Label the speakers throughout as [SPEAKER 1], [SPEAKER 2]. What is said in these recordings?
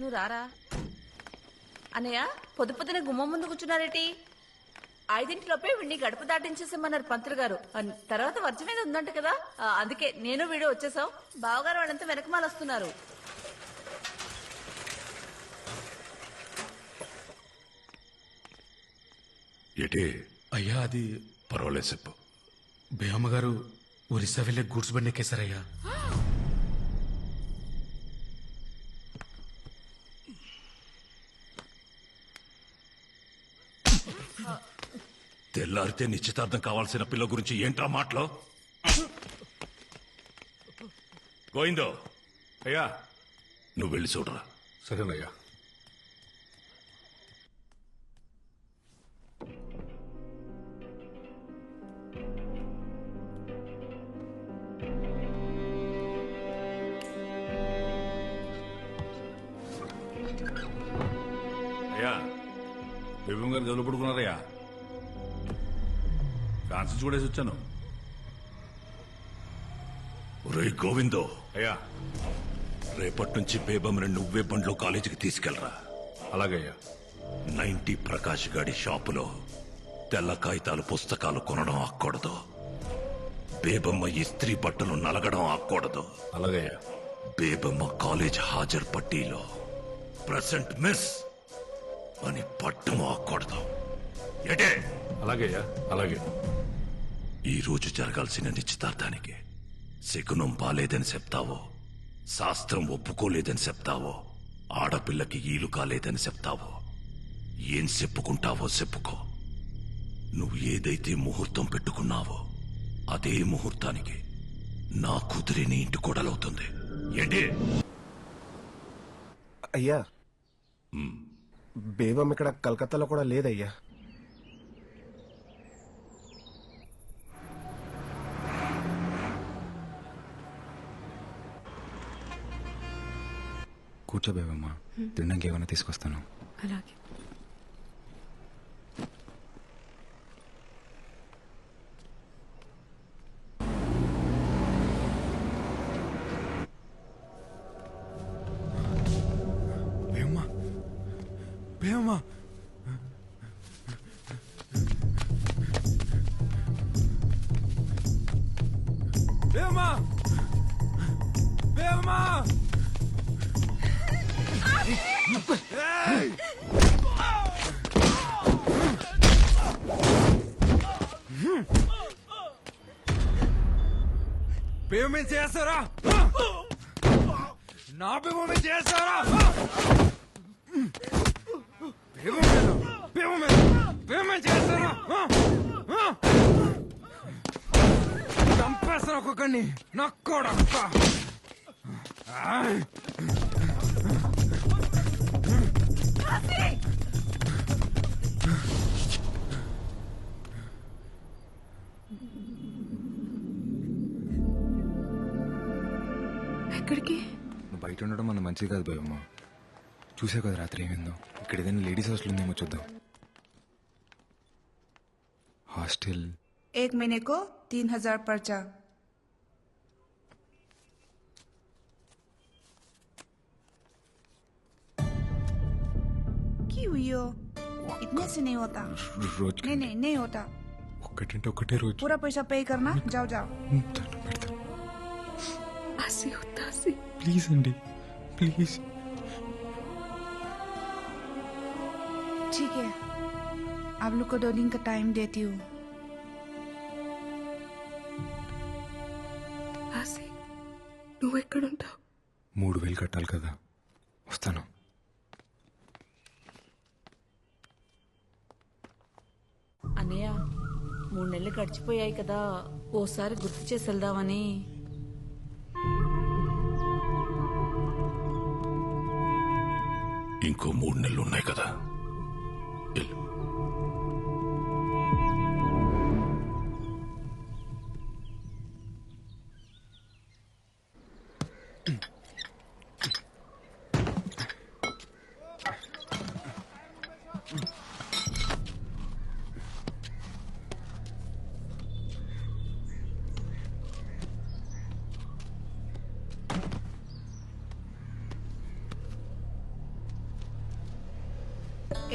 [SPEAKER 1] నువ్వు రారా అన్నయ్య. పొద్దు పొద్దున గుమ్మం ముందు కూర్చున్నారేటి? 5 వీడిని గడప దాటించేసామన్నారు పంతులు గారు. తర్వాత వర్జ మీద ఉందంట కదా, అందుకే నేను వీడియో వచ్చేసాం. బావగారు వాళ్ళంతా వెనకమాల వస్తున్నారు.
[SPEAKER 2] ఏటే
[SPEAKER 3] అయ్యా అది
[SPEAKER 2] పర్వాలేదు చెప్పు.
[SPEAKER 3] బేహమ్మగారు ఒరిస్సా వెళ్ళే గూడ్స్ బండి ఎక్కేశారయ్యా.
[SPEAKER 2] తెల్లారితే నిశ్చితార్థం కావాల్సిన పిల్ల గురించి ఏంట్రా మాటలో? గోయిందో
[SPEAKER 4] అయ్యా.
[SPEAKER 2] నువ్వు వెళ్ళి చూడరా.
[SPEAKER 4] సరేనయ్యా. అయ్యా, బేబం గారు గదులు పడుకున్నారయ్యా. ఫ్యాన్స్ చూడేసి వచ్చాను.
[SPEAKER 2] ఒరే గోవిందో,
[SPEAKER 4] అయ్యా.
[SPEAKER 2] రేపటి నుంచి బేబమ్మని నువ్వే బండ్లో కాలేజీకి తీసుకెళ్లరా.
[SPEAKER 4] అలాగయ్యా.
[SPEAKER 2] 90 ప్రకాష్ గాడి షాపులో తెల్ల కాగితాలు పుస్తకాలు కొనడం ఆక్కూడదు. బేబమ్మ ఇస్త్రీ బట్టలు నలగడం ఆక్కూడదు.
[SPEAKER 4] అలాగయ్యా.
[SPEAKER 2] బేబమ్మ కాలేజ్ హాజరు పట్టీలో ప్రెసెంట్ మిస్ అని పట్టం ఆక్కూడదు. ఎటే?
[SPEAKER 4] అలాగయ్యా. అలాగే.
[SPEAKER 2] ఈ రోజు జరగాల్సిన నిశ్చితార్థానికి శకునం బాలేదని చెప్తావో, శాస్త్రం ఒప్పుకోలేదని చెప్తావో, ఆడపిల్లకి ఈలు కాలేదని చెప్తావో, ఏం చెప్పుకుంటావో చెప్పుకో. నువ్వు ఏదైతే ముహూర్తం పెట్టుకున్నావో అదే ముహూర్తానికి నా కూతురి నీ ఇంటి కోడలవుతుంది. ఏంటి?
[SPEAKER 5] అయ్యా, బేబం ఇక్కడ కలకత్తాలో కూడా లేదయ్యా.
[SPEAKER 3] కూర్చోబేవమ్మా, తినడానికి ఏమైనా తీసుకొస్తాను.
[SPEAKER 6] అలాగే.
[SPEAKER 3] బేవమ్మా, బేవమ్మా, బేవమ్మా, బేవమ్మా. పేమెంట్ చేస్తారా? నా పేమెంట్ చేస్తారా? పేమెంట్ చేస్తారా? చంపేస్తాను ఒక్కొక్కడిని. నక్కోడక్క.
[SPEAKER 6] ఎక్కడికి?
[SPEAKER 3] నువ్వు బయట ఉండడం మన మంచిది కాదు భయమ్మ. చూసావు కదా రాత్రి ఏమైందో. ఇక్కడ ఏదైనా లేడీస్ హాస్టల్ ఉందేమో చూద్దాం. హాస్టల్
[SPEAKER 7] 1 महीने को 3000 पर्चा। क्यों हुई हो? इतने से नहीं होता।
[SPEAKER 3] రోజు
[SPEAKER 7] नहीं नहीं नहीं होता।
[SPEAKER 3] ఒక్కటంటే ఒకటే రోజు.
[SPEAKER 7] पूरा पैसा पे करना। जाओ जाओ।
[SPEAKER 6] ఆసి ఉత్తాసి.
[SPEAKER 3] ప్లీజ్ అండి, ప్లీజ్.
[SPEAKER 7] ठीक है, आप लोग को 2 दिन का टाइम देती हूँ।
[SPEAKER 6] ఆసి, నువ్వు ఎక్కడుంటావు?
[SPEAKER 3] 3000 కట్టాలి కదా, వస్తాను.
[SPEAKER 1] అన్నయ్య, 3 నెలలు గడిచిపోయాయి కదా, ఓసారి గుర్తు చేసి వెళ్దామని.
[SPEAKER 2] ఇంకో 3 నెలలు ఉన్నాయి కదా. వెళ్ళు.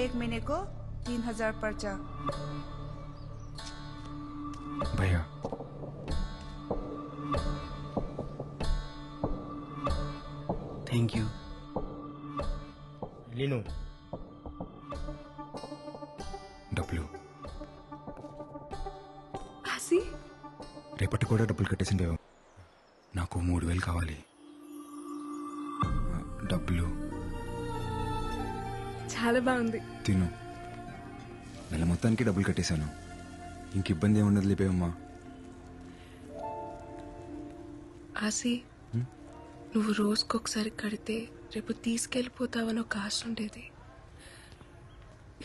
[SPEAKER 7] एक महीने को 3,000 पर्चा।
[SPEAKER 3] भैया
[SPEAKER 8] थैंक यू।
[SPEAKER 5] లీను
[SPEAKER 3] డబ్బులు
[SPEAKER 6] ఆసి
[SPEAKER 3] రేపటి కూడా డబ్బులు కట్టేసింది బేబమ్మ. నాకు 3,000 కావాలి. డబ్బులు
[SPEAKER 6] చాలా బాగుంది.
[SPEAKER 3] తిను. నెల మొత్తానికి డబ్బులు కట్టేశాను. ఇంక ఇబ్బంది ఏముండదు లేపేవమ్మా.
[SPEAKER 6] ఆసి నువ్వు రోజుకొకసారి కడితే రేపు తీసుకెళ్ళిపోతావని ఒక ఆశ ఉండేది.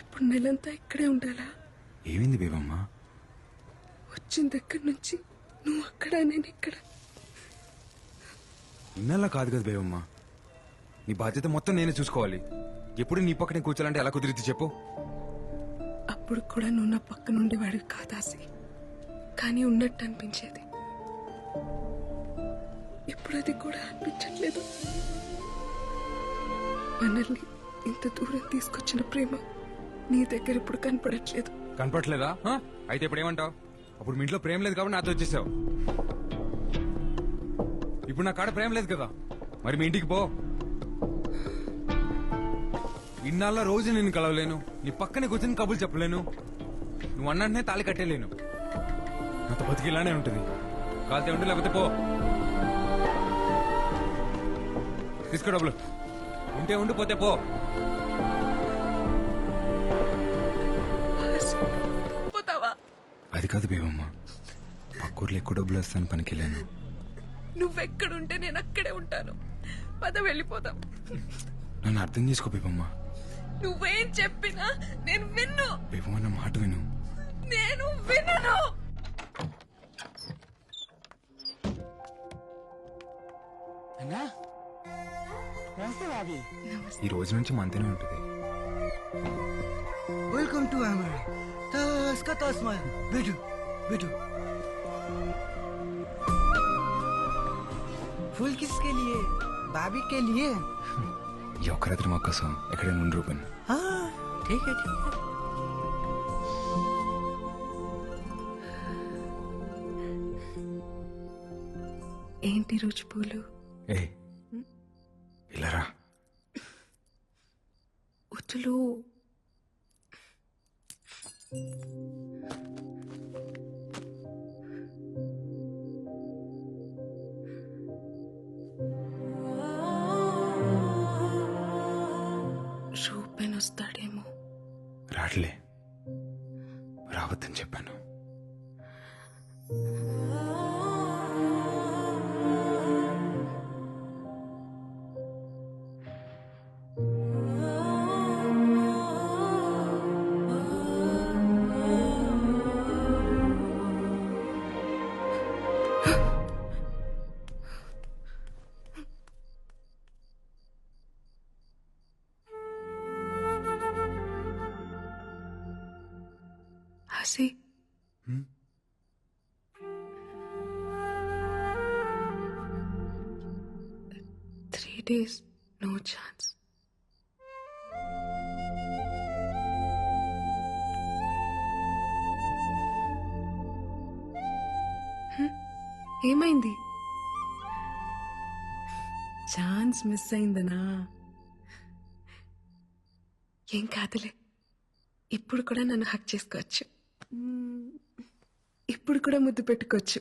[SPEAKER 6] ఇప్పుడు నెలంతా ఇక్కడే ఉండాలా?
[SPEAKER 3] ఏమైంది బేబమ్మా?
[SPEAKER 6] వచ్చిన దగ్గర నుంచి నువ్వు అక్కడ నేను ఇక్కడ.
[SPEAKER 3] ఇన్నల్లా కాదు కదా బేబమ్మా. నీ బాధ్యత మొత్తం నేనే చూసుకోవాలి. ఎప్పుడు నీ పక్కనే కూర్చోాలంటే ఎలా కుదిరిద్ది చెప్పు?
[SPEAKER 6] అప్పుడు కూడా నువ్వు నా పక్క నుండి వాడివి కాదాసి, కానీ ఉన్నట్టు అనిపించేది. ఇప్పుడు అది కూడా అనిపించట్లేదు. మనల్ని ఇంత దూరం తీసుకొచ్చిన ప్రేమ నీ దగ్గర ఇప్పుడు కనపడట్లేదు.
[SPEAKER 3] కనపట్లేదా? అయితే ఇప్పుడు ఏమంటావు? అప్పుడు మీ ఇంట్లో ప్రేమ లేదు కాబట్టి నాతో వచ్చేసావు. ఇప్పుడు నా కాడ ప్రేమ లేదు కదా, మరి మీ ఇంటికి పో. ఇన్నాళ్ళ రోజు నేను కలవలేను, నీ పక్కనే కూర్చొని కబుర్లు చెప్పలేను, నువ్వు అన్నంటనే తాళి కట్టేలేను. నాతో బతికి ఇలానే ఉంటుంది. కాలితే ఉండు, లేకపోతే పో. తీసుకో డబ్బులు. ఉంటే ఉండి, పోతే పో.
[SPEAKER 6] పోతావా?
[SPEAKER 3] అది కాదు బేబమ్మ, పక్కూర్లో ఎక్కువ డబ్బులు వస్తాను పనికిలేను.
[SPEAKER 6] నువ్వెక్కడుంటే నేను అక్కడే ఉంటాను. పద వెళ్ళిపోదాం.
[SPEAKER 3] నన్ను అర్థం చేసుకో బేబమ్మ.
[SPEAKER 6] నువ్వేం చెప్పినా నేను విన్ను.
[SPEAKER 3] బేబమ్మ నా మాట విను.
[SPEAKER 6] నేను వినను.
[SPEAKER 3] ఈ రోజు నుంచి మంతనే ఉంటుంది.
[SPEAKER 8] वेलकम टू हमारे तस का तस मार बैठो बैठो। फूल किसके लिए? भाभी के लिए।
[SPEAKER 3] ఈ ఒక్క రాత్రి మా కోసం ఎక్కడైనా ఉండి రూపన్.
[SPEAKER 8] हाँ ठीक है ठीक है।
[SPEAKER 6] ఏంటి రోజు పూలు?
[SPEAKER 3] ఏ ఇలా రా.
[SPEAKER 6] వద్దులు. రూపెన్ వస్తాడేమో.
[SPEAKER 3] రాట్లే, రావద్దని చెప్పాను.
[SPEAKER 6] హసి, 3 days, no chance. ఏమైంది? ఛాన్స్ మిస్ అయిందనా? ఏం కాదులే. ఇప్పుడు కూడా నన్ను హక్ చేసుకోవచ్చు. ఇప్పుడు కూడా ముద్దు పెట్టుకోవచ్చు.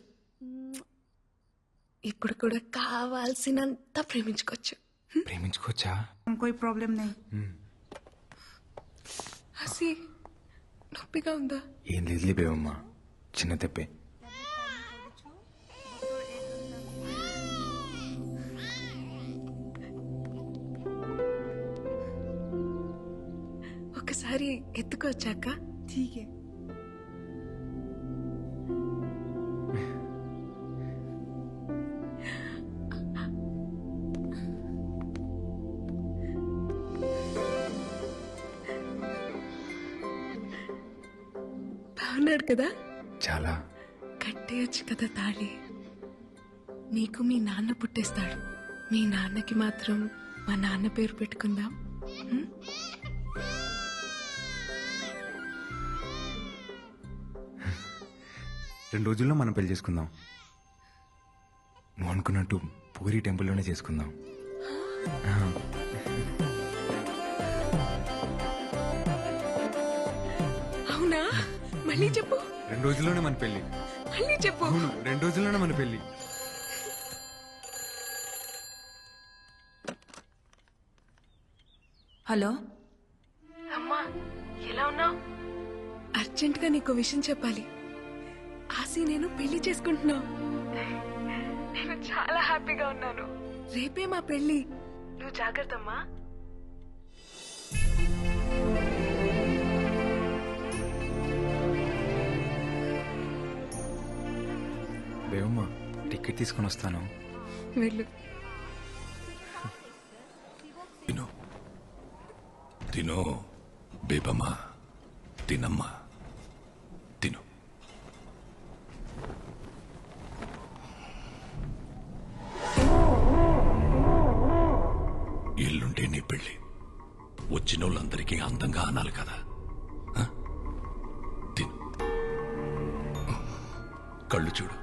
[SPEAKER 6] ఇప్పుడు కూడా కావాల్సినంత ప్రేమించుకోవచ్చు.
[SPEAKER 3] ప్రేమించుకోవచ్చా?
[SPEAKER 7] कोई प्रॉब्लम नहीं।
[SPEAKER 6] హసి, నొప్పిగా ఉందా?
[SPEAKER 3] ఏం లేదులే బేబమ్మ, చిన్న తెప్పే.
[SPEAKER 6] ఒకసారి ఎత్తుకోవచ్చాక?
[SPEAKER 7] ठीक है।
[SPEAKER 6] బాగున్నాడు కదా?
[SPEAKER 3] చాలా.
[SPEAKER 6] కట్టేయచ్చు కదా తాళి. నీకు మీ నాన్న పుట్టేస్తాడు. మీ నాన్నకి మాత్రం మా నాన్న పేరు పెట్టుకుందాం.
[SPEAKER 3] 2 రోజుల్లో మనం పెళ్లి చేసుకుందాం. నువ్వు అనుకున్నట్టు పూరి టెంపుల్లోనే చేసుకుందాం. ఆ.
[SPEAKER 6] అవునా? మళ్ళీ చెప్పు.
[SPEAKER 3] 2 రోజుల్లోనే మన పెళ్లి.
[SPEAKER 6] మళ్ళీ చెప్పు.
[SPEAKER 3] అవును, 2 రోజుల్లోనే మన పెళ్లి.
[SPEAKER 7] హలో
[SPEAKER 6] అమ్మా, ఎలా ఉన్నావు? అర్జెంట్ గా నీకు విషయం చెప్పాలి. ఆసి నేను పెళ్లి చేసుకుంటున్నావు. నేను చాలా హ్యాపీగా ఉన్నాను. రేపే మా పెళ్లి. నువ్వు జాగ్రత్తమ్మా.
[SPEAKER 3] బేవమ్మ, టికెట్ తీసుకొని వస్తాను.
[SPEAKER 6] వెళ్ళు.
[SPEAKER 2] తిను తిను బేబమ్మా, తినమ్మా, తిను. ఎల్లుంటే నీ పెళ్లి. వచ్చిన వాళ్ళందరికీ అందంగా అనాలి కదా. ఆ? తిను. కళ్ళు చూడు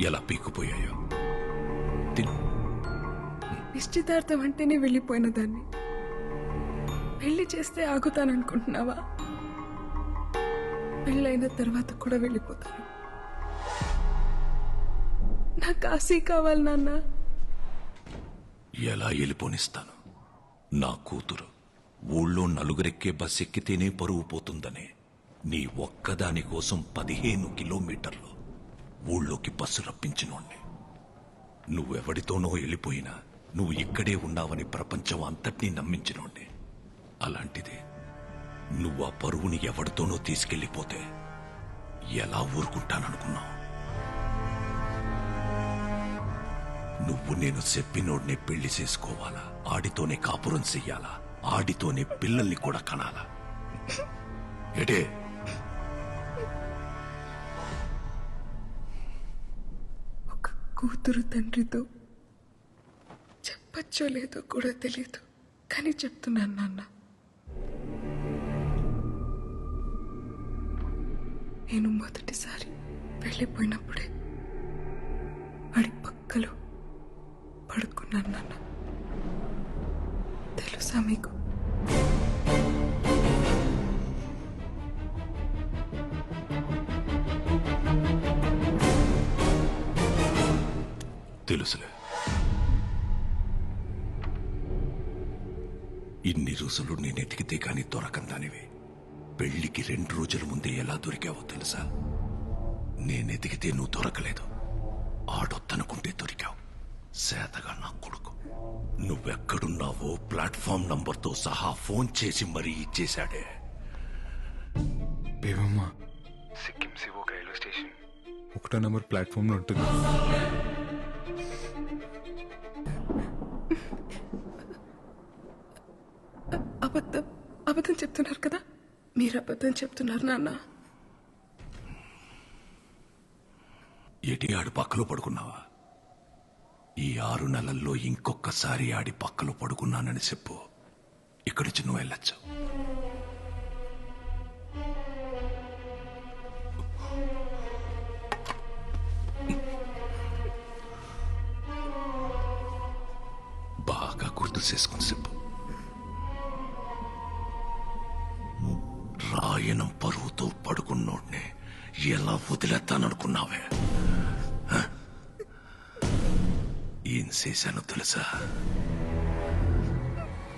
[SPEAKER 2] ఎలా పీక్కుపోయాయో. తిను.
[SPEAKER 6] నిశ్చితార్థం అంటేనే వెళ్ళిపోయిన దాన్ని పెళ్లి చేస్తే ఆగుతాననుకుంటున్నావా? పెళ్ళైన తర్వాత కూడా వెళ్ళిపోతాను. నాకు ఆశీ కావాలి నాన్న.
[SPEAKER 2] ఎలా వెళ్ళిపోనిస్తాను? నా కూతురు ఊళ్ళో నలుగురెక్కే బస్ ఎక్కితేనే పరువు పోతుందని నీ ఒక్కదాని కోసం 15 కిలోమీటర్లు ఊళ్ళోకి బస్సు రప్పించినోణ్ణి. నువ్వెవడితోనో వెళ్ళిపోయినా నువ్వు ఇక్కడే ఉన్నావని ప్రపంచం అంతటినీ నమ్మించినోణ్ణి. అలాంటిది నువ్వు ఆ పరువుని ఎవడితోనో తీసుకెళ్లిపోతే ఎలా ఊరుకుంటాననుకున్నావు? నువ్వు నేను చెప్పినోడ్నే పెళ్లి చేసుకోవాలా, ఆడితోనే కాపురం చెయ్యాలా, ఆడితోనే పిల్లల్ని కూడా కనాలా? ఎడే
[SPEAKER 6] ఒక కూతురు తండ్రితో చెప్పచ్చో లేదో కూడా తెలియదు, కానీ చెప్తున్నాను నాన్న. నేను మొదటిసారి వెళ్ళిపోయినప్పుడే వాడి పక్కలో పడుకున్నాను నాన్న. తెలుసా మీకు?
[SPEAKER 2] తెలుసులే. ఇన్ని రోజులు నేను ఎతికితే కాని దొరకందానివి పెళ్లికి 2 రోజుల ముందే ఎలా దొరికావో తెలుసా? నేనెతికితే నువ్వు దొరకలేదు, ఆడొద్దనుకుంటే దొరికావు. సేతగా నా కొడుకు నువ్వెక్కడున్నావో ప్లాట్ఫామ్ నంబర్తో సహా ఫోన్ చేసి మరీ ఇచ్చేశాడే.
[SPEAKER 3] బేవమ్మ, సిక్కిం సివోక్ రైల్వే స్టేషన్ 1వ నంబర్ ప్లాట్ఫామ్ లో ఉంటుంది.
[SPEAKER 6] అబద్ధం చెప్తున్నారు కదా? మీరు అబద్ధం చెప్తున్నారు నాన్న.
[SPEAKER 2] ఎటి ఆడి పక్కలో పడుకున్నావా? ఈ 6 నెలల్లో ఇంకొకసారి ఆడి పక్కలో పడుకున్నానని చెప్పు, ఇక్కడి నుంచి నువ్వు వెళ్ళొచ్చు. బాగా గుర్తు చేసుకుని చెప్పు. రాయనం పరువుతో పడుకున్నోడ్నే ఎలా వదిలేస్తాననుకున్నావే? ఏం చేశానో తెలుసా?